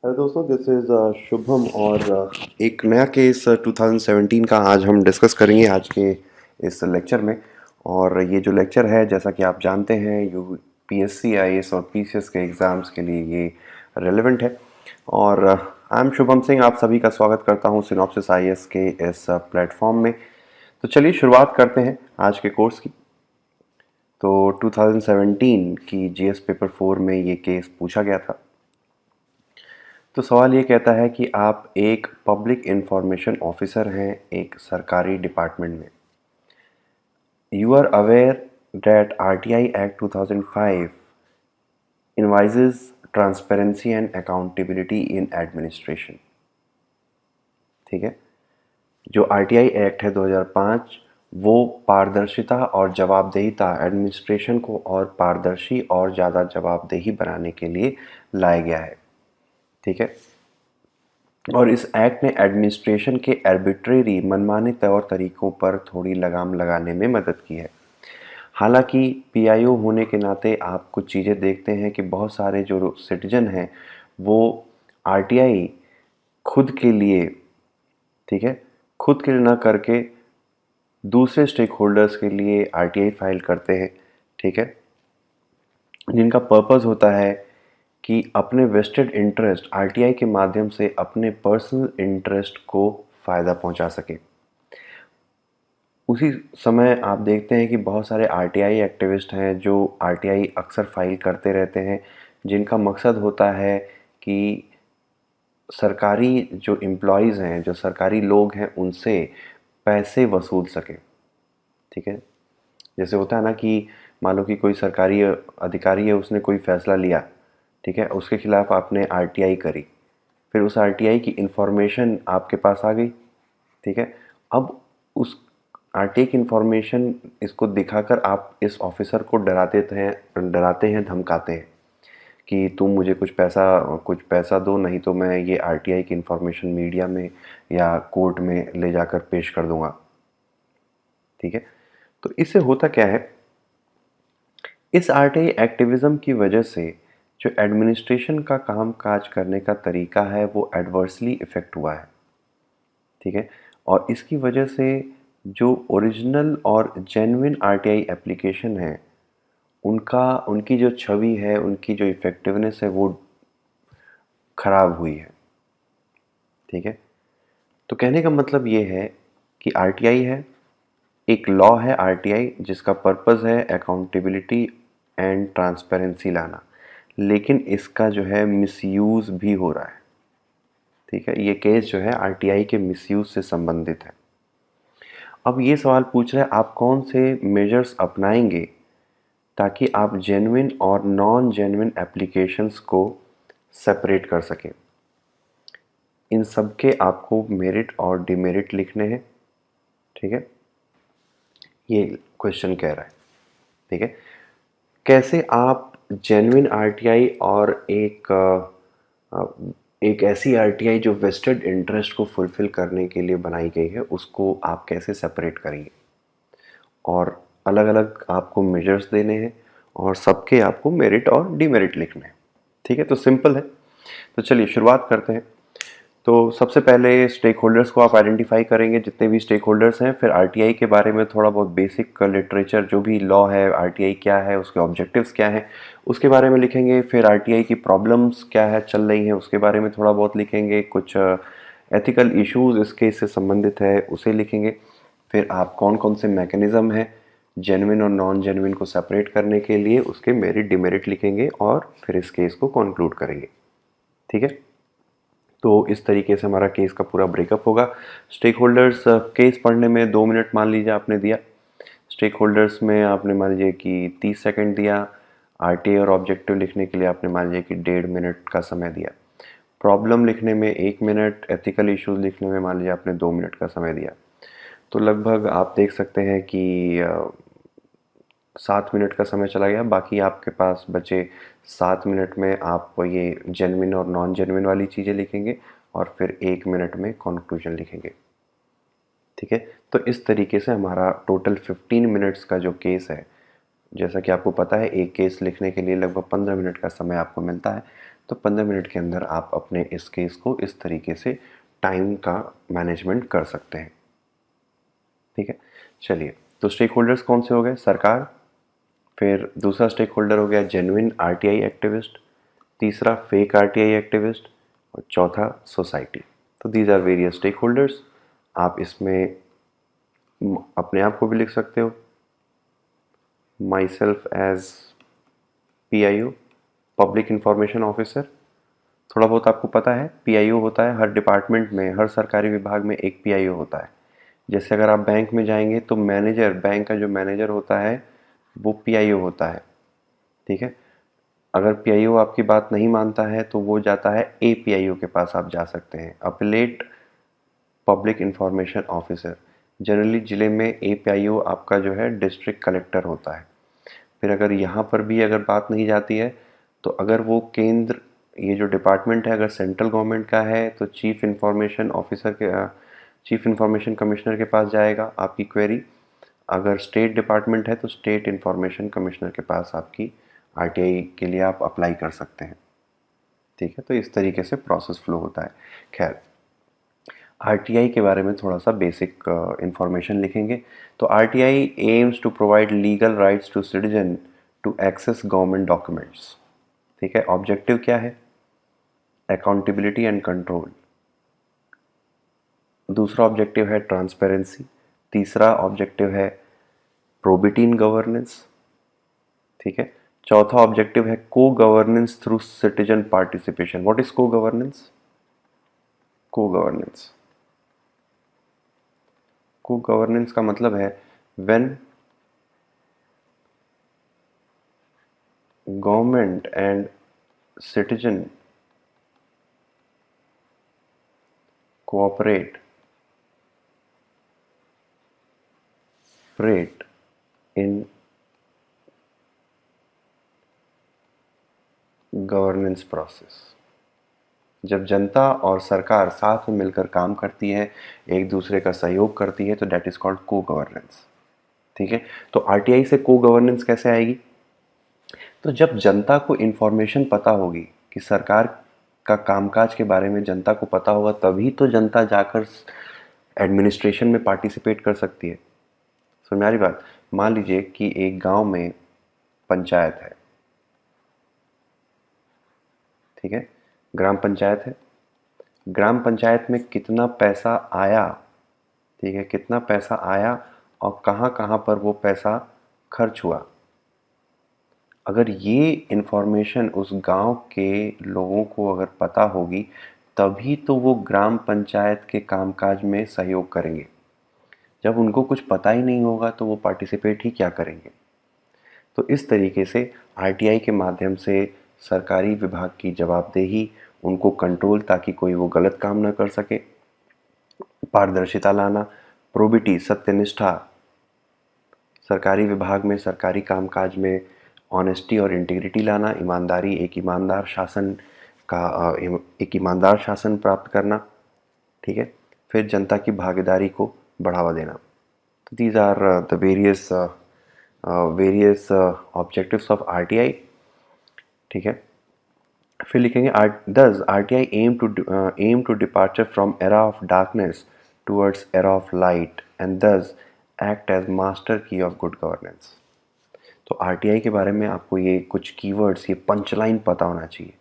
Hello दोस्तों, this is Shubham और एक नया केस 2017 का आज हम डिस्कस करेंगे आज के इस लेक्चर में। और ये जो लेक्चर है, जैसा कि आप जानते हैं, यूपीएससी आईएएस और पीसीएस के एग्ज़ाम्स के लिए ये रेलेवेंट है। और आई एम शुभम सिंह, आप सभी का स्वागत करता हूँ सिनॉप्सिस आईएएस के इस प्लेटफॉर्म में। तो चलिए शुरुआत करते हैं आज के कोर्स की। तो 2017 की जीएस पेपर 4 में ये केस पूछा गया था। तो सवाल ये कहता है कि आप एक पब्लिक इंफॉर्मेशन ऑफिसर हैं एक सरकारी डिपार्टमेंट में। You are aware that RTI act 2005 envisages transparency and accountability in administration. ठीक है, जो आरटीआई एक्ट है 2005 वो पारदर्शिता और जवाबदेहिता, एडमिनिस्ट्रेशन को और पारदर्शी और ज़्यादा जवाबदेही बनाने के लिए लाया गया है। ठीक है, और इस एक्ट ने एडमिनिस्ट्रेशन के आर्बिट्रेरी मनमाने तौर तरीकों पर थोड़ी लगाम लगाने में मदद की है। हालांकि पीआईओ होने के नाते आप कुछ चीज़ें देखते हैं कि बहुत सारे जो सिटीजन हैं वो आरटीआई खुद के लिए, ठीक है, खुद के लिए ना करके दूसरे स्टेक होल्डर्स के लिए आरटीआई फाइल करते हैं। ठीक है, जिनका पर्पस होता है कि अपने वेस्टेड इंटरेस्ट आरटीआई के माध्यम से अपने पर्सनल इंटरेस्ट को फ़ायदा पहुंचा सके। उसी समय आप देखते हैं कि बहुत सारे आरटीआई एक्टिविस्ट हैं जो आरटीआई अक्सर फाइल करते रहते हैं, जिनका मकसद होता है कि सरकारी जो एम्प्लॉयज़ हैं, जो सरकारी लोग हैं, उनसे पैसे वसूल सकें। ठीक है, जैसे होता है ना कि मान लो कि कोई सरकारी अधिकारी है, उसने कोई फैसला लिया, ठीक है, उसके खिलाफ आपने आरटीआई करी, फिर उस आरटीआई की इंफॉर्मेशन आपके पास आ गई। ठीक है, अब उस आरटीआई की इंफॉर्मेशन इसको दिखाकर आप इस ऑफिसर को डराते हैं, धमकाते हैं कि तुम मुझे कुछ पैसा दो, नहीं तो मैं ये आरटीआई की इंफॉर्मेशन मीडिया में या कोर्ट में ले जाकर पेश कर दूंगा। ठीक है, तो इससे होता क्या है, इस आरटीआई एक्टिविज्म की वजह से जो एडमिनिस्ट्रेशन का काम काज करने का तरीका है वो एडवर्सली इफेक्ट हुआ है। ठीक है, और इसकी वजह से जो ओरिजिनल और जेन्युइन आरटीआई एप्लीकेशन है उनकी जो छवि है, उनकी जो इफेक्टिवनेस है वो खराब हुई है। ठीक है, तो कहने का मतलब ये है कि आरटीआई है, एक लॉ है आरटीआई, जिसका पर्पस है अकाउंटेबिलिटी एंड ट्रांसपेरेंसी लाना, लेकिन इसका जो है मिसयूज़ भी हो रहा है। ठीक है, ये केस जो है आरटीआई के मिसयूज़ से संबंधित है। अब ये सवाल पूछ रहा है आप कौन से मेजर्स अपनाएंगे ताकि आप जेन्युइन और नॉन जेन्युइन एप्लीकेशंस को सेपरेट कर सकें। इन सब के आपको मेरिट और डिमेरिट लिखने हैं। ठीक है, ये क्वेश्चन कह रहा है। ठीक है, कैसे आप जेन्युइन आरटीआई और एक ऐसी आरटीआई जो वेस्टेड इंटरेस्ट को फुलफिल करने के लिए बनाई गई है उसको आप कैसे सेपरेट करेंगे, और अलग अलग आपको मेजर्स देने हैं और सबके आपको मेरिट और डीमेरिट लिखने हैं। ठीक है, तो सिंपल है। तो चलिए शुरुआत करते हैं। तो सबसे पहले स्टेक होल्डर्स को आप आइडेंटिफाई करेंगे, जितने भी स्टेक होल्डर्स हैं, फिर आरटीआई के बारे में थोड़ा बहुत बेसिक लिटरेचर, जो भी लॉ है, आरटीआई क्या है, उसके ऑब्जेक्टिव्स क्या हैं, उसके बारे में लिखेंगे। फिर आरटीआई की प्रॉब्लम्स क्या है, चल रही हैं, उसके बारे में थोड़ा बहुत लिखेंगे। कुछ एथिकल इश्यूज इस केस से संबंधित है, उसे लिखेंगे। फिर आप कौन कौन से मैकेनिज्म है जेन्युइन और नॉन जेन्युइन को सेपरेट करने के लिए, उसके मेरिट डिमेरिट लिखेंगे और फिर इस केस को कंक्लूड करेंगे। ठीक है, तो इस तरीके से हमारा केस का पूरा ब्रेकअप होगा। स्टेक होल्डर्स केस पढ़ने में 2 मिनट मान लीजिए आपने दिया, स्टेक होल्डर्स में आपने मान लीजिए कि 30 सेकंड दिया, आरटीआई और ऑब्जेक्टिव लिखने के लिए आपने मान लीजिए कि 1.5 मिनट का समय दिया, प्रॉब्लम लिखने में 1 मिनट, एथिकल इश्यूज लिखने में मान लीजिए आपने 2 मिनट का समय दिया। तो लगभग आप देख सकते हैं कि 7 मिनट का समय चला गया। बाकी आपके पास बचे 7 मिनट में आप ये जेन्युइन और नॉन जेन्युइन वाली चीज़ें लिखेंगे और फिर 1 मिनट में कंक्लूजन लिखेंगे। ठीक है, तो इस तरीके से हमारा टोटल 15 मिनट्स का जो केस है, जैसा कि आपको पता है एक केस लिखने के लिए लगभग 15 मिनट का समय आपको मिलता है, तो 15 मिनट के अंदर आप अपने इस केस को इस तरीके से टाइम का मैनेजमेंट कर सकते हैं। ठीक है, चलिए, तो स्टेक होल्डर्स कौन से हो गए? सरकार, फिर दूसरा स्टेक होल्डर हो गया जेन्युइन आरटीआई एक्टिविस्ट, तीसरा फेक आरटीआई एक्टिविस्ट, और चौथा सोसाइटी। तो these are various stakeholders. आप इसमें अपने आप को भी लिख सकते हो, myself as PIO, public information officer. थोड़ा बहुत आपको पता है PIO होता है, हर डिपार्टमेंट में, हर सरकारी विभाग में एक PIO होता है। जैसे अगर आप बैंक में जाएंगे तो मैनेजर, बैंक का जो मैनेजर होता है वो PIO होता है। ठीक है, अगर PIO आपकी बात नहीं मानता है तो वो जाता है APIO के पास, आप जा सकते हैं, appellate public information officer. Generally ज़िले में APIO आपका जो है डिस्ट्रिक्ट कलेक्टर होता है। फिर अगर यहाँ पर भी अगर बात नहीं जाती है तो अगर वो केंद्र, ये जो डिपार्टमेंट है अगर सेंट्रल गवर्नमेंट का है तो चीफ इंफॉर्मेशन ऑफिसर के, चीफ इंफॉर्मेशन कमिश्नर के पास जाएगा आपकी क्वेरी। अगर स्टेट डिपार्टमेंट है तो स्टेट इंफॉर्मेशन कमिश्नर के पास आपकी RTI के लिए आप अप्लाई कर सकते हैं। ठीक है, तो इस तरीके से प्रोसेस फ्लो होता है। खैर, RTI के बारे में थोड़ा सा बेसिक इंफॉर्मेशन लिखेंगे। तो RTI aims to provide legal rights to citizen to access government documents. ठीक है, ऑब्जेक्टिव क्या है? Accountability and control. दूसरा ऑब्जेक्टिव है ट्रांसपेरेंसी। तीसरा ऑब्जेक्टिव है प्रोबिटी इन गवर्नेंस। ठीक है, चौथा ऑब्जेक्टिव है co governance through citizen participation. What is co governance? Co governance, co governance का मतलब है when government and citizen cooperate in governance process. जब जनता और सरकार साथ में मिलकर काम करती है, एक दूसरे का सहयोग करती है, तो दैट इज कॉल्ड को गवर्नेंस। ठीक है, तो RTI से को गवर्नेंस कैसे आएगी? तो जब जनता को इन्फॉर्मेशन पता होगी कि सरकार का कामकाज के बारे में जनता को पता होगा, तभी तो जनता जाकर एडमिनिस्ट्रेशन में पार्टिसिपेट कर सकती है। समझ में आ रही बात? मान लीजिए कि एक गांव में पंचायत है। ठीक है, ग्राम पंचायत है। ग्राम पंचायत में कितना पैसा आया, ठीक है, कितना पैसा आया और कहाँ कहाँ पर वो पैसा खर्च हुआ, अगर ये इन्फॉर्मेशन उस गांव के लोगों को अगर पता होगी, तभी तो वो ग्राम पंचायत के कामकाज में सहयोग करेंगे। जब उनको कुछ पता ही नहीं होगा तो वो पार्टिसिपेट ही क्या करेंगे? तो इस तरीके से RTI के माध्यम से सरकारी विभाग की जवाबदेही, उनको कंट्रोल, ताकि कोई वो गलत काम न कर सके, पारदर्शिता लाना, प्रोबिटी, सत्यनिष्ठा, सरकारी विभाग में, सरकारी कामकाज में ऑनेस्टी और इंटीग्रिटी लाना, ईमानदारी, एक ईमानदार शासन का एक ईमानदार शासन प्राप्त करना। ठीक है, फिर जनता की भागीदारी को बढ़ावा देना। तो these are the various objectives of RTI। ठीक है, फिर लिखेंगे does RTI aim to departure from era of darkness towards era of light and thus act as master key of good governance। तो RTI के बारे में आपको ये कुछ कीवर्ड्स, ये पंचलाइन पता होना चाहिए।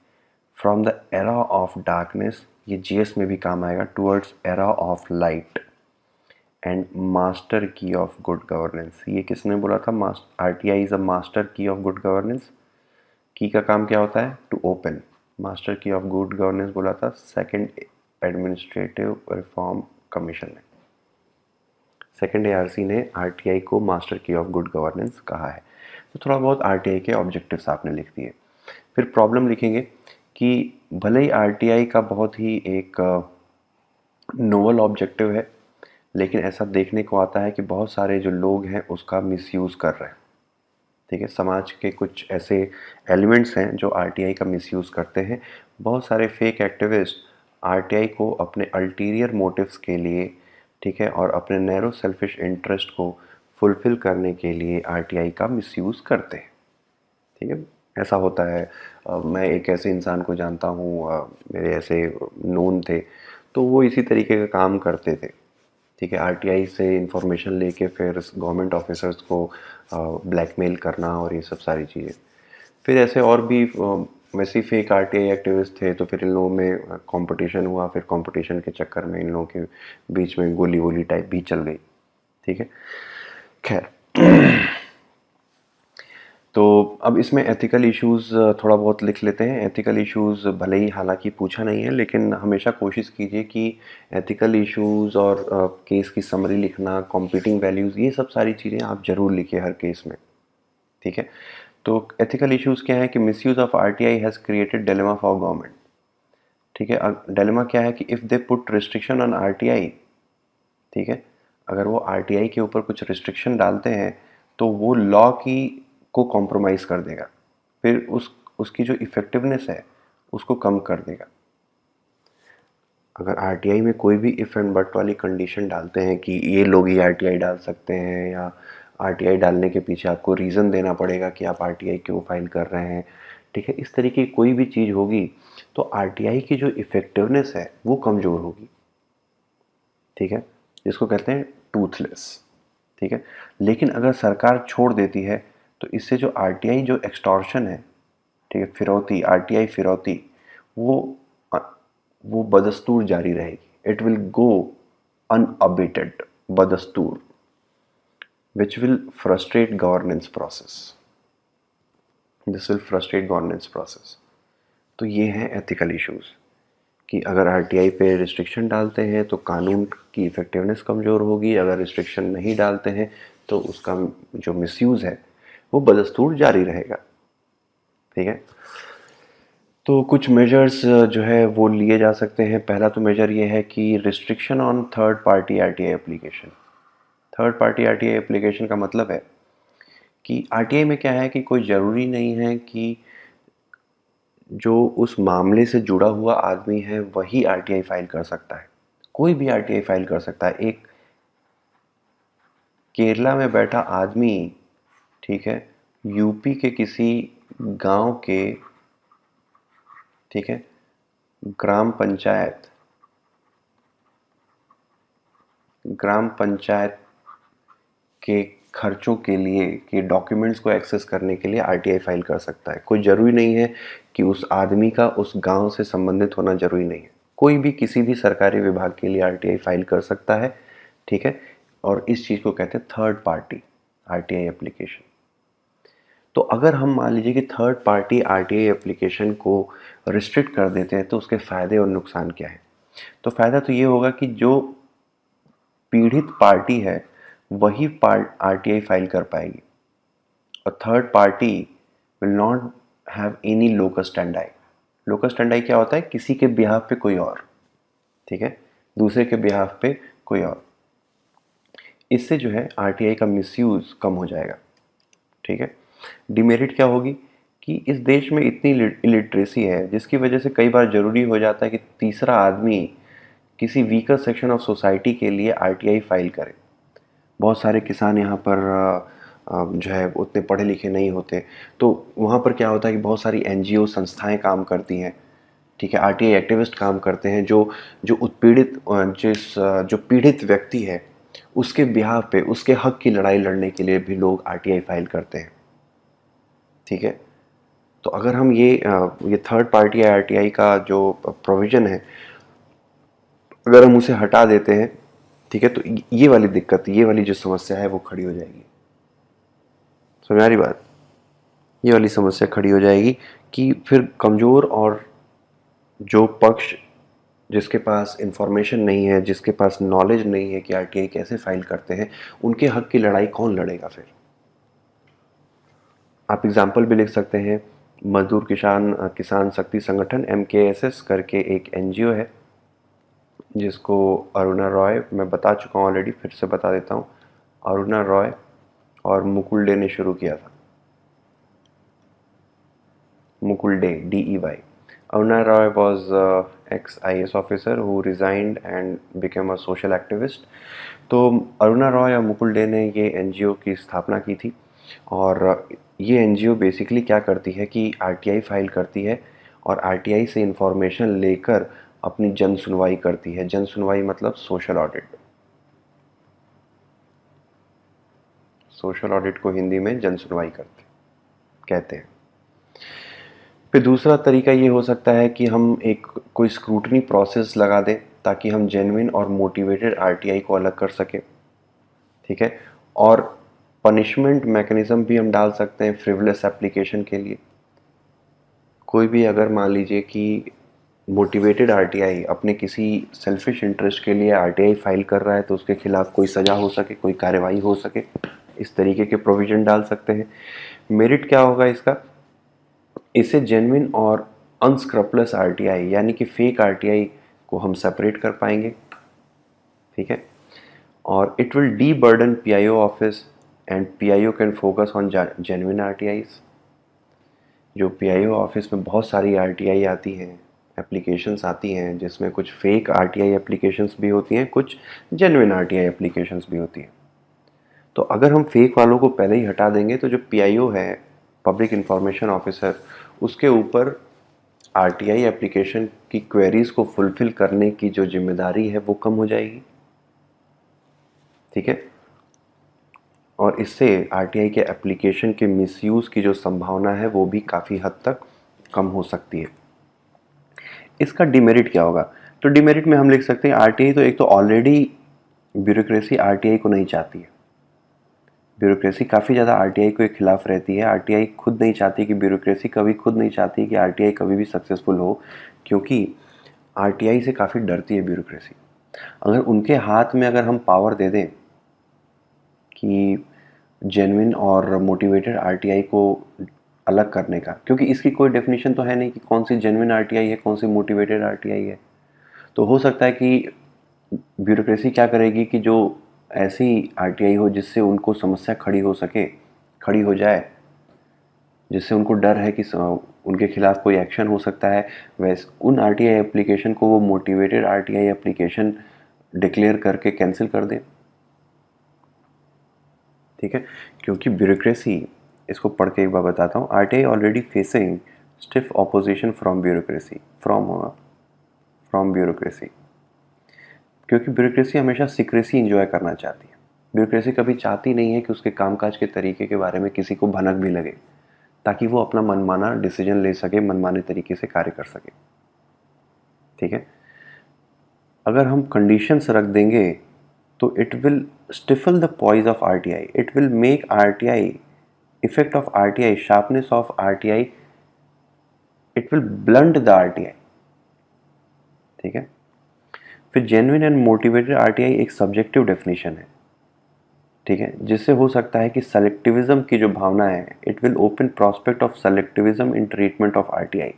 From the era of darkness, ये GS में भी काम आएगा, towards era of light and master key of good governance. ये किसने बोला था? RTI is a master key of good governance. Key का काम क्या होता है? To open. Master key of good governance बोला था सेकंड एडमिनिस्ट्रेटिव रिफॉर्म कमीशन ने। सेकंड ARC ने RTI को master key of good governance कहा है। तो थोड़ा बहुत RTI के ऑब्जेक्टिव्स आपने लिख दिए। फिर प्रॉब्लम लिखेंगे कि भले ही RTI का बहुत ही एक नोवल ऑब्जेक्टिव है, लेकिन ऐसा देखने को आता है कि बहुत सारे जो लोग हैं उसका मिसयूज़ कर रहे हैं। ठीक है, समाज के कुछ ऐसे एलिमेंट्स हैं जो RTI का मिसयूज़ करते हैं। बहुत सारे फेक एक्टिविस्ट RTI को अपने अल्टीरियर मोटिव्स के लिए, ठीक है, और अपने नैरो सेल्फिश इंटरेस्ट को फुलफिल करने के लिए RTI का मिसयूज़ करते हैं। ठीक है, ऐसा होता है। मैं एक ऐसे इंसान को जानता हूँ, मेरे ऐसे नोन थे, तो वो इसी तरीके का काम करते थे। ठीक है, आरटीआई से इंफॉर्मेशन लेके फिर गवर्नमेंट ऑफिसर्स को ब्लैकमेल करना और ये सब सारी चीज़ें। फिर ऐसे और भी वैसे ही फेक आरटीआई एक्टिविस्ट थे, तो फिर इन लोगों में कंपटीशन हुआ, फिर कंपटीशन के चक्कर में इन लोगों के बीच में गोली वोली टाइप भी चल गई। ठीक है, खैर। तो अब इसमें एथिकल इश्यूज़ थोड़ा बहुत लिख लेते हैं। एथिकल इश्यूज़ भले ही हालांकि पूछा नहीं है, लेकिन हमेशा कोशिश कीजिए कि एथिकल इश्यूज़ और केस की समरी लिखना, कॉम्पीटिंग वैल्यूज़, ये सब सारी चीज़ें आप ज़रूर लिखिए हर केस में। ठीक है, तो एथिकल इश्यूज़ क्या है कि misuse of RTI has created dilemma for government. ठीक है, डिलेमा क्या है कि if they put restriction on RTI, ठीक है, अगर वो आरटीआई के ऊपर कुछ रिस्ट्रिक्शन डालते हैं तो वो लॉ की को कॉम्प्रोमाइज़ कर देगा, फिर उसकी जो इफ़ेक्टिवनेस है उसको कम कर देगा। अगर आरटीआई में कोई भी इफ़ एंड बट वाली कंडीशन डालते हैं कि ये लोग ही आरटीआई डाल सकते हैं, या आरटीआई डालने के पीछे आपको रीज़न देना पड़ेगा कि आप आरटीआई क्यों फाइल कर रहे हैं, ठीक है, इस तरीके की कोई भी चीज़ होगी तो आरटीआई की जो इफ़ेक्टिवनेस है वो कमज़ोर होगी। ठीक है, जिसको कहते हैं टूथलेस। ठीक है, लेकिन अगर सरकार छोड़ देती है तो इससे जो आरटीआई जो एक्सटॉर्शन है, ठीक है, फिरौती, आरटीआई फिरौती, वो वो बदस्तूर जारी रहेगी। इट विल गो अनअबेटेड, बदस्तूर, which will frustrate governance process. This will frustrate governance process. तो ये हैं एथिकल इश्यूज कि अगर आरटीआई पे रिस्ट्रिक्शन डालते हैं तो कानून की इफेक्टिवनेस कमज़ोर होगी, अगर रिस्ट्रिक्शन नहीं डालते हैं तो उसका जो मिसयूज़ है वो बदस्तूर जारी रहेगा। ठीक है, तो कुछ मेजर्स जो है वो लिए जा सकते हैं। पहला तो मेजर ये है कि restriction on third party RTI application. Third party RTI application का मतलब है कि आरटीआई में क्या है कि कोई ज़रूरी नहीं है कि जो उस मामले से जुड़ा हुआ आदमी है वही आरटीआई फाइल कर सकता है, कोई भी आरटीआई फाइल कर सकता है। एक केरला में बैठा आदमी, ठीक है, यूपी के किसी गांव के, ठीक है, ग्राम पंचायत के खर्चों के लिए, के डॉक्यूमेंट्स को एक्सेस करने के लिए आरटीआई फाइल कर सकता है। कोई ज़रूरी नहीं है कि उस आदमी का उस गांव से संबंधित होना ज़रूरी नहीं है, कोई भी किसी भी सरकारी विभाग के लिए आरटीआई फाइल कर सकता है। ठीक है, और इस चीज़ को कहते हैं थर्ड पार्टी आरटीआई एप्लीकेशन। तो अगर हम मान लीजिए कि थर्ड पार्टी आरटीआई एप्लीकेशन को रिस्ट्रिक्ट कर देते हैं तो उसके फ़ायदे और नुकसान क्या है। तो फ़ायदा तो ये होगा कि जो पीड़ित पार्टी है वही आरटीआई फाइल कर पाएगी, और third party will not have any locus स्टैंडाई। Locus स्टैंडाई क्या होता है, किसी के बिहाफ पे कोई और, ठीक है, दूसरे के बिहाफ पे कोई और। इससे जो है आरटीआई का मिसयूज कम हो जाएगा। ठीक है, डिमेरिट क्या होगी कि इस देश में इतनी इलिटरेसी है जिसकी वजह से कई बार ज़रूरी हो जाता है कि तीसरा आदमी किसी वीकर सेक्शन ऑफ सोसाइटी के लिए आरटीआई फाइल करे। बहुत सारे किसान यहाँ पर जो है उतने पढ़े लिखे नहीं होते, तो वहाँ पर क्या होता है कि बहुत सारी एनजीओ संस्थाएं काम करती हैं। ठीक है, आरटीआई एक्टिविस्ट काम करते हैं जो जो उत्पीड़ित जो पीड़ित व्यक्ति है उसके बिहाफ पे, उसके हक की लड़ाई लड़ने के लिए भी लोग आरटीआई फाइल करते हैं। ठीक है, तो अगर हम ये थर्ड पार्टी आरटीआई का जो प्रोविज़न है अगर हम उसे हटा देते हैं, ठीक है, तो ये वाली दिक्कत, ये वाली जो समस्या है वो खड़ी हो जाएगी। समझ आ रही बात, ये वाली समस्या खड़ी हो जाएगी कि फिर कमज़ोर और जो पक्ष जिसके पास इंफॉर्मेशन नहीं है, जिसके पास नॉलेज नहीं है कि आरटीआई कैसे फाइल करते हैं, उनके हक की लड़ाई कौन लड़ेगा। फिर आप एग्जाम्पल भी लिख सकते हैं। मजदूर किसान शक्ति संगठन MKSS करके एक एनजीओ है जिसको अरुणा रॉय, मैं बता चुका हूँ ऑलरेडी, फिर से बता देता हूँ, अरुणा रॉय और मुकुल डे ने शुरू किया था। Mukul day, DEY। Aruna Roy was ex-IAS officer who resigned and became a social activist। तो अरुणा रॉय और मुकुल डे ने ये एनजीओ की स्थापना की थी, और ये एनजीओ बेसिकली क्या करती है कि आरटीआई फाइल करती है और आरटीआई से इंफॉर्मेशन लेकर अपनी जन सुनवाई करती है। जन सुनवाई मतलब सोशल ऑडिट। सोशल ऑडिट को हिंदी में जन सुनवाई करते कहते हैं। फिर दूसरा तरीका ये हो सकता है कि हम एक कोई स्क्रूटनी प्रोसेस लगा दें ताकि हम जेन्युइन और मोटिवेटेड आरटीआई को अलग कर सकें। ठीक है। और पनिशमेंट मैकेनिज्म भी हम डाल सकते हैं फ्रिवलेस एप्लीकेशन के लिए। कोई भी अगर मान लीजिए कि मोटिवेटेड आरटीआई अपने किसी सेल्फिश इंटरेस्ट के लिए आरटीआई फाइल कर रहा है तो उसके खिलाफ कोई सजा हो सके, कोई कार्रवाई हो सके, इस तरीके के प्रोविजन डाल सकते हैं। मेरिट क्या होगा इसका? इसे जेन्युइन और अनस्क्रपलेस आरटीआई यानी कि फेक आरटीआई को हम सेपरेट कर पाएंगे। ठीक है। और it will de burden PIO office and PIO can focus on genuine RTIs. जो पीआईओ ऑफिस में बहुत सारी आरटीआई आती हैं, एप्लीकेशंस आती हैं, जिसमें कुछ फेक आरटीआई एप्लीकेशंस भी होती हैं, कुछ जेन्युइन आरटीआई एप्लीकेशंस भी होती हैं। तो अगर हम फेक वालों को पहले ही हटा देंगे तो जो पीआईओ है, पब्लिक इंफॉर्मेशन ऑफिसर, उसके ऊपर आरटीआई एप्लीकेशन की क्वेरीज को फुलफिल करने की जो जिम्मेदारी है वो कम हो जाएगी। ठीक है। और इससे आरटीआई के एप्लीकेशन के मिसयूज की जो संभावना है वो भी काफ़ी हद तक कम हो सकती है। इसका डिमेरिट क्या होगा? तो डिमेरिट में हम लिख सकते हैं आरटीआई तो एक तो ऑलरेडी ब्यूरोक्रेसी आरटीआई को नहीं चाहती है। ब्यूरोक्रेसी काफ़ी ज़्यादा आरटीआई के खिलाफ रहती है। आरटीआई खुद नहीं चाहती कि ब्यूरोक्रेसी कभी खुद नहीं चाहती कि आरटीआई कभी भी सक्सेसफुल हो, क्योंकि आरटीआई से काफ़ी डरती है ब्यूरोक्रेसी। अगर उनके हाथ में अगर हम पावर दे दें कि जेन्युइन और मोटिवेटेड आरटीआई को अलग करने का, क्योंकि इसकी कोई डेफिनेशन तो है नहीं कि कौन सी जेन्युइन आरटीआई है, कौन सी मोटिवेटेड आरटीआई है। तो हो सकता है कि ब्यूरोक्रेसी क्या करेगी कि जो ऐसी आरटीआई हो जिससे उनको समस्या खड़ी हो सके, खड़ी हो जाए, जिससे उनको डर है कि उनके खिलाफ कोई एक्शन हो सकता है, वैसे उन आरटीआई एप्लीकेशन को वो मोटिवेटेड आरटीआई एप्लीकेशन डिक्लेयर करके कैंसिल कर दें। ठीक है। क्योंकि ब्यूरोक्रेसी, इसको पढ़ के एक बार बताता हूँ, RTI already facing stiff opposition from bureaucracy, from bureaucracy, क्योंकि ब्यूरोक्रेसी हमेशा सीक्रेसी इंजॉय करना चाहती है। ब्यूरोक्रेसी कभी चाहती नहीं है कि उसके कामकाज के तरीके के बारे में किसी को भनक भी लगे, ताकि वो अपना मनमाना डिसीजन ले सके, मनमाने तरीके से कार्य कर सके। ठीक है। अगर हम कंडीशंस रख देंगे तो it will stifle the poise of RTI, it will make RTI effect of RTI, sharpness of RTI, it will blunt the RTI. ठीक है। फिर जेन्युइन एंड मोटिवेटेड आरटीआई एक सब्जेक्टिव डेफिनेशन है। ठीक है। जिससे हो सकता है कि सेलेक्टिविज्म की जो भावना है, it will open prospect of selectivism in treatment of RTI.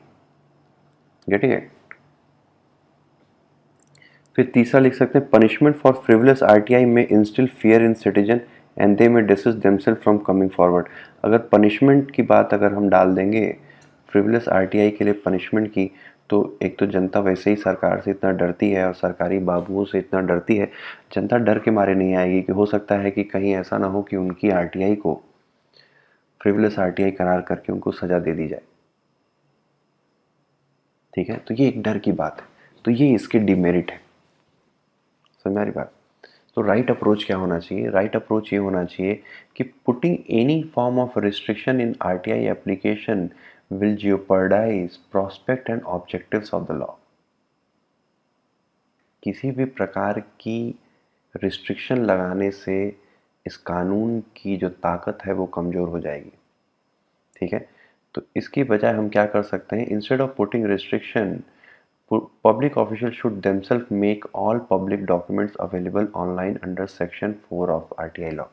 Getting it? फिर तीसरा लिख सकते हैं punishment for frivolous RTI may instil fear in citizen and they may dissuade themselves from coming forward. अगर पनिशमेंट की बात अगर हम डाल देंगे फ्रिवलेस आरटीआई के लिए पनिशमेंट की, तो एक तो जनता वैसे ही सरकार से इतना डरती है और सरकारी बाबुओं से इतना डरती है, जनता डर के मारे नहीं आएगी कि हो सकता है कि कहीं ऐसा ना हो कि उनकी आरटीआई को फ्रिवलेस आरटीआई करार करके उनको सजा दे दी जाए। ठीक है। तो ये एक डर की बात है, तो ये इसके डिमेरिट है। समझ आ रही बात? तो राइट अप्रोच क्या होना चाहिए? राइट अप्रोच ये होना चाहिए कि putting any form of restriction in RTI application will jeopardise prospect and objectives of the law. किसी भी प्रकार की रिस्ट्रिक्शन लगाने से इस कानून की जो ताकत है वो कमज़ोर हो जाएगी। ठीक है। तो इसकी बजाय हम क्या कर सकते हैं? Instead of putting restriction, public officials should themselves make all public documents available online under section 4 of RTI law.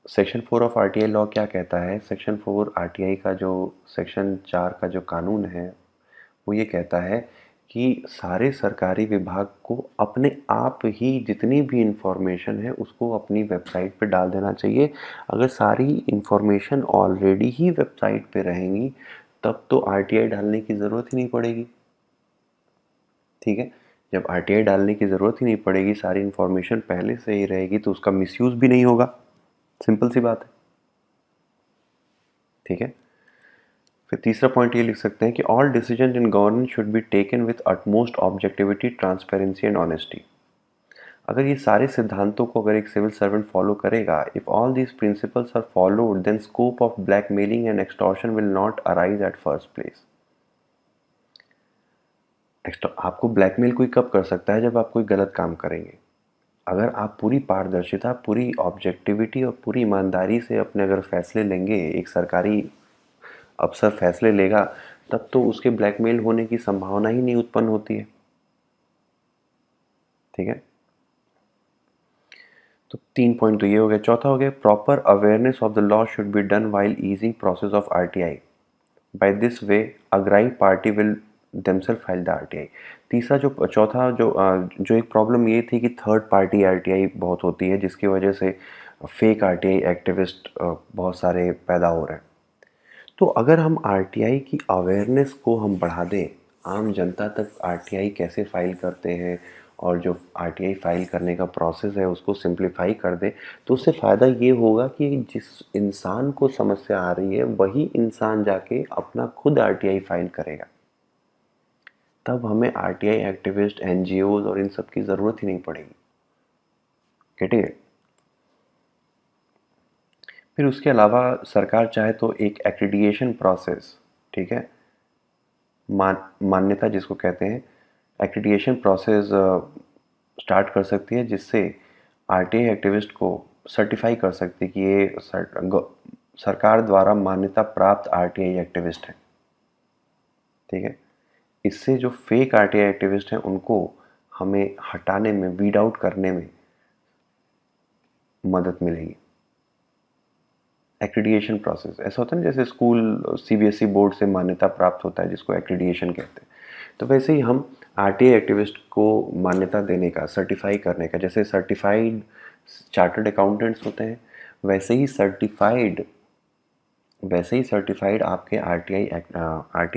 Section 4 of RTI law क्या कहता है? सेक्शन 4 आरटीआई का जो सेक्शन 4 का जो कानून है वो ये कहता है कि सारे सरकारी विभाग को अपने आप ही जितनी भी इंफॉर्मेशन है उसको अपनी वेबसाइट पे डाल देना चाहिए। अगर सारी इंफॉर्मेशन ऑलरेडी ही वेबसाइट पे रहेंगी तब तो आरटीआई डालने की ज़रूरत ही नहीं पड़ेगी। ठीक है। जब आरटीआई डालने की ज़रूरत ही नहीं पड़ेगी, सारी इंफॉर्मेशन पहले से ही रहेगी, तो उसका मिसयूज़ भी नहीं होगा। सिंपल सी बात है, ठीक है। फिर तीसरा पॉइंट ये लिख सकते हैं कि all decision in governance should be taken with utmost objectivity, transparency and honesty. अगर ये सारे सिद्धांतों को अगर एक सिविल सर्वेंट फॉलो करेगा, if all these principles are followed, then scope of blackmailing and extortion will not arise at first place. आपको blackmail कोई कब कर सकता है? जब आप कोई गलत काम करेंगे। अगर आप पूरी पारदर्शिता, पूरी ऑब्जेक्टिविटी और पूरी ईमानदारी से अपने अगर फैसले लेंगे, एक सरकारी अफसर फैसले लेगा, तब तो उसके ब्लैकमेल होने की संभावना ही नहीं उत्पन्न होती है, ठीक है। तो 3 पॉइंट तो ये हो गया। चौथा हो गया, proper awareness of the law should be done while easing process of RTI. By this way aggrieved party will themselves file the RTI. तीसरा जो चौथा जो एक प्रॉब्लम ये थी कि थर्ड पार्टी आरटीआई बहुत होती है, जिसकी वजह से फेक आरटीआई एक्टिविस्ट बहुत सारे पैदा हो रहे हैं। तो अगर हम आरटीआई की अवेयरनेस को हम बढ़ा दें, आम जनता तक आरटीआई कैसे फाइल करते हैं और जो आरटीआई फाइल करने का प्रोसेस है उसको सिंप्लीफाई कर दें, तो उससे फ़ायदा ये होगा कि जिस इंसान को समस्या आ रही है वही इंसान जाके अपना खुद आरटीआई फाइल करेगा। तब हमें आरटीआई एक्टिविस्ट, एनजीओज और इन सब की ज़रूरत ही नहीं पड़ेगी। Getting it? फिर उसके अलावा सरकार चाहे तो एक एक्रीडिएशन प्रोसेस, ठीक है, मान्यता जिसको कहते हैं, एक्रीडिएशन प्रोसेस स्टार्ट कर सकती है, जिससे आरटीआई एक्टिविस्ट को सर्टिफाई कर सकती है कि ये सरकार द्वारा मान्यता प्राप्त आरटीआई एक्टिविस्ट हैं, ठीक है। इससे जो फेक आरटीआई एक्टिविस्ट हैं उनको हमें हटाने में, वीड आउट करने में मदद मिलेगी। एक्रीडिएशन प्रोसेस ऐसा होता है ना, जैसे स्कूल सीबीएसई बोर्ड से मान्यता प्राप्त होता है जिसको एक्रीडिएशन कहते हैं, तो वैसे ही हम आरटीआई एक्टिविस्ट को मान्यता देने का, सर्टिफाई करने का, जैसे सर्टिफाइड चार्टर्ड अकाउंटेंट्स होते हैं, वैसे ही सर्टिफाइड आपके आरटीआई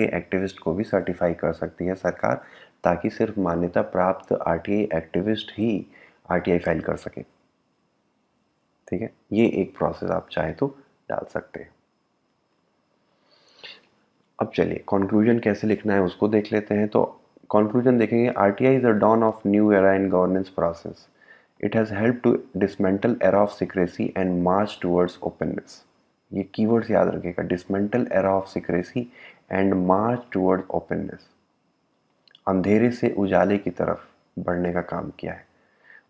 एक्टिविस्ट को भी सर्टिफाई कर सकती है सरकार, ताकि सिर्फ मान्यता प्राप्त आरटीआई एक्टिविस्ट ही आरटीआई फाइल कर सके, ठीक है। ये एक प्रोसेस आप चाहे तो डाल सकते हैं। अब चलिए कंक्लूजन कैसे लिखना है उसको देख लेते हैं। तो कंक्लूजन देखेंगे, RTI is a dawn of new era in governance process. It has help to dismantle era of secrecy and march towards openness. ये कीवर्ड्स याद रखिएगा, dismantle era of secrecy and march towards openness. अंधेरे से उजाले की तरफ बढ़ने का काम किया है।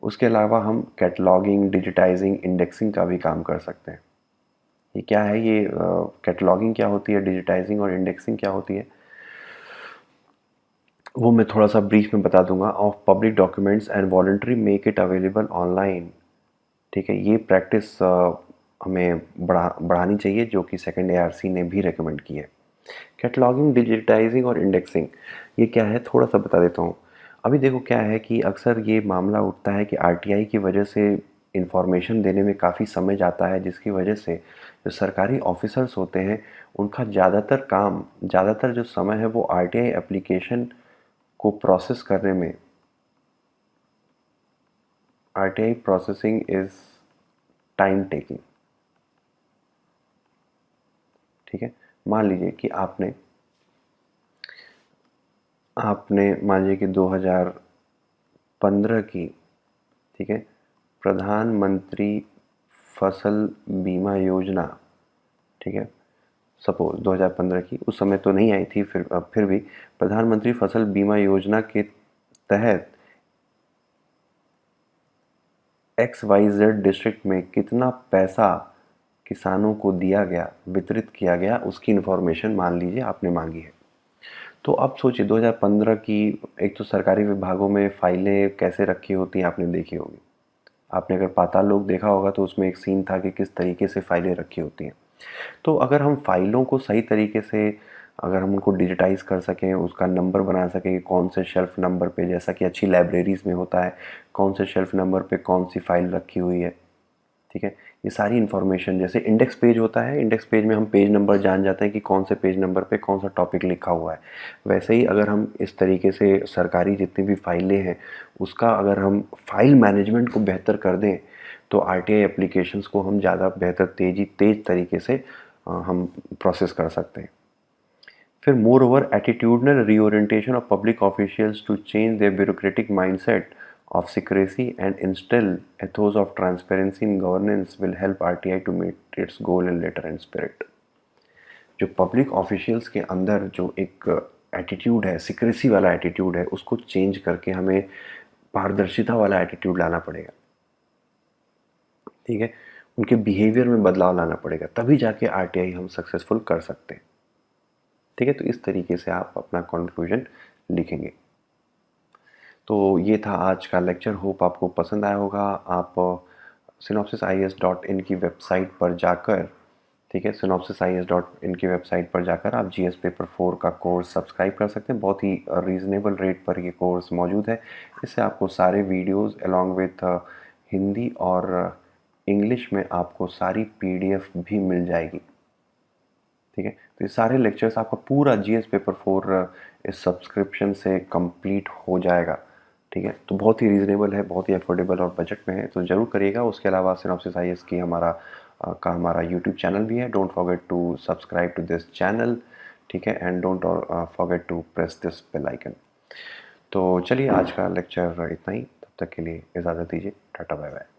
उसके अलावा हम कैटलॉगिंग, डिजिटाइजिंग, इंडेक्सिंग का भी काम कर सकते हैं। ये क्या है, ये कैटलॉगिंग क्या होती है, डिजिटाइजिंग और इंडेक्सिंग क्या होती है, वो मैं थोड़ा सा ब्रीफ में बता दूंगा। Of public documents and voluntary make it available online, ठीक है। ये प्रैक्टिस हमें बढ़ानी चाहिए, जो कि सेकंड एआरसी ने भी रेकमेंड की है। कैटलॉगिंग, डिजिटाइजिंग और इंडेक्सिंग ये क्या है, थोड़ा सा बता देता हूँ। अभी देखो क्या है कि अक्सर ये मामला उठता है कि आरटीआई की वजह से इंफॉर्मेशन देने में काफ़ी समय जाता है, जिसकी वजह से जो सरकारी ऑफिसर्स होते हैं उनका ज़्यादातर जो समय है वो आरटीआई एप्लीकेशन को प्रोसेस करने में, RTI processing is time taking, ठीक है। मान लीजिए कि आपने मान लीजिए कि 2015 की, ठीक है, प्रधानमंत्री फसल बीमा योजना, ठीक है, सपोज 2015 की, उस समय तो नहीं आई थी, फिर भी प्रधानमंत्री फसल बीमा योजना के तहत XYZ डिस्ट्रिक्ट में कितना पैसा किसानों को दिया गया, वितरित किया गया, उसकी इन्फॉर्मेशन मान लीजिए आपने मांगी है। तो अब सोचिए 2015 की, एक तो सरकारी विभागों में फाइलें कैसे रखी होती हैं आपने देखी होगी। आपने अगर पाताल लोक देखा होगा तो उसमें एक सीन था कि किस तरीके से फाइलें रखी होती हैं। तो अगर हम फाइलों को सही तरीके से, अगर हम उनको डिजिटाइज कर सकें, उसका नंबर बना सकें कि कौन से शेल्फ नंबर पे, जैसा कि अच्छी लाइब्रेरीज़ में होता है, कौन से शेल्फ नंबर पे कौन सी फाइल रखी हुई है, ठीक है। ये सारी इन्फॉर्मेशन, जैसे इंडेक्स पेज होता है, इंडेक्स पेज में हम पेज नंबर जान जाते हैं कि कौन से पेज नंबर पे कौन सा टॉपिक लिखा हुआ है। वैसे ही अगर हम इस तरीके से सरकारी जितनी भी फाइलें हैं उसका अगर हम फाइल मैनेजमेंट को बेहतर कर दें, तो आरटीआई एप्लीकेशंस को हम ज़्यादा बेहतर तेज तरीके से हम प्रोसेस कर सकते हैं। फिर moreover attitudinal reorientation of public officials to change their bureaucratic mindset of secrecy and instill ethos of transparency in governance will help RTI to meet its goal in letter and spirit। जो public officials के अंदर जो एक attitude है, secrecy वाला attitude है, उसको change करके हमें पारदर्शिता वाला एटीट्यूड लाना पड़ेगा। ठीक है, उनके बिहेवियर में बदलाव लाना पड़ेगा, तभी जाके आरटीआई हम सक्सेसफुल कर सकते हैं। ठीक है, तो इस तरीके से आप अपना कंक्लूजन लिखेंगे। तो ये था आज का लेक्चर, होप आपको पसंद आया होगा। आप synopsisis.in की वेबसाइट पर जाकर, ठीक है, synopsisis.in की वेबसाइट पर जाकर आप जीएस पेपर 4 का कोर्स सब्सक्राइब कर सकते हैं। बहुत ही रीज़नेबल रेट पर ये कोर्स मौजूद है। इससे आपको सारे वीडियोस अलॉन्ग विथ हिंदी और इंग्लिश में आपको सारी पीडीएफ भी मिल जाएगी। ठीक है, तो ये सारे लेक्चर्स आपका पूरा जीएस पेपर 4 इस सब्सक्रिप्शन से कंप्लीट हो जाएगा। ठीक है, तो बहुत ही रीज़नेबल है, बहुत ही अफोर्डेबल और बजट में है, तो ज़रूर करिएगा। उसके अलावा सिनॉप्सिस आईएएस की हमारा यूट्यूब चैनल भी है। Don't forget to subscribe to this channel. ठीक है, and don't forget to press this bell icon. तो चलिए, आज का लेक्चर इतना ही। तब तक के लिए इजाज़त दीजिए। Tata bye bye.